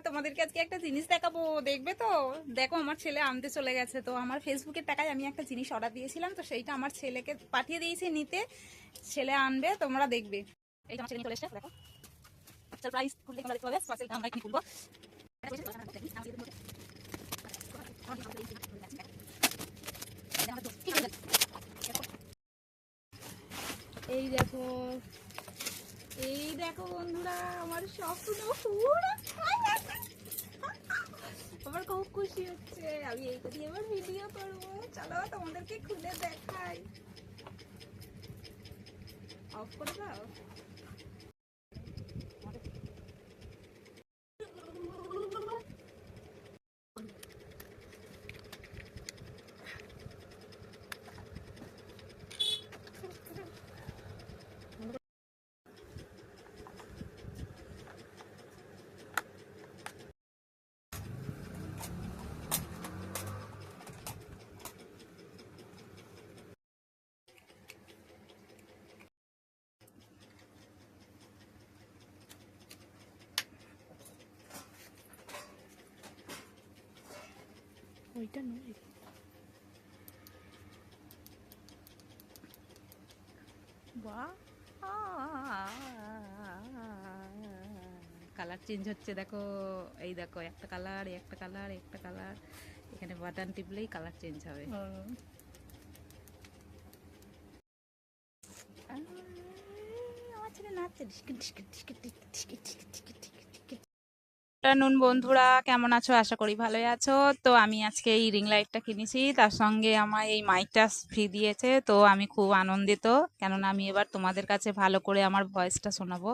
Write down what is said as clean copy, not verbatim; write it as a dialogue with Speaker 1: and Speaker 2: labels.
Speaker 1: তোমাদেরকে আজকে একটা জিনিস দেখাবো, দেখবে তো? দেখো, আমার ছেলে আনতে চলে গেছে। তো আমার ফেসবুকের টাকায় আমি একটা জিনিস অর্ডার দিয়েছিলাম, তো সেইটা আমার ছেলেকে পাঠিয়ে দিয়েছি নিতে। ছেলে আনবে, তোমরা দেখবে। এই যে আমার ছেলে চলে এসেছে, দেখো। সারপ্রাইজ খুললে তোমরা দেখতে পাবে। পার্সেলটা আমরা এখানে খুলবো। এই দেখো, এই দেখো বন্ধুরা, আমার স্বপ্ন পুরো আমার খুব খুশি হচ্ছে। আমি এইটা দিয়ে এবার ভিডিও করবো। চলো তোমাদেরকে খুলে দেখাই। অফ করে দাও। ওইটা নয়, বাহ, কালার চেঞ্জ হচ্ছে দেখো। এই দেখো, একটা কালার, একটা কালার, একটা কালার। এখানে বাটন টিপলেই কালার চেঞ্জ হবে। আমার ছেলে নাচছে। নুন বন্ধুরা, কেমন আছো? আশা করি ভালোই আছো। তো আমি আজকে এই রিং লাইটটা কিনেছি, তার সঙ্গে আমার এই মাইকটা ফ্রি দিয়েছে। তো আমি খুব আনন্দিত, কেননা আমি এবার তোমাদের কাছে ভালো করে আমার ভয়েসটা শোনাবো।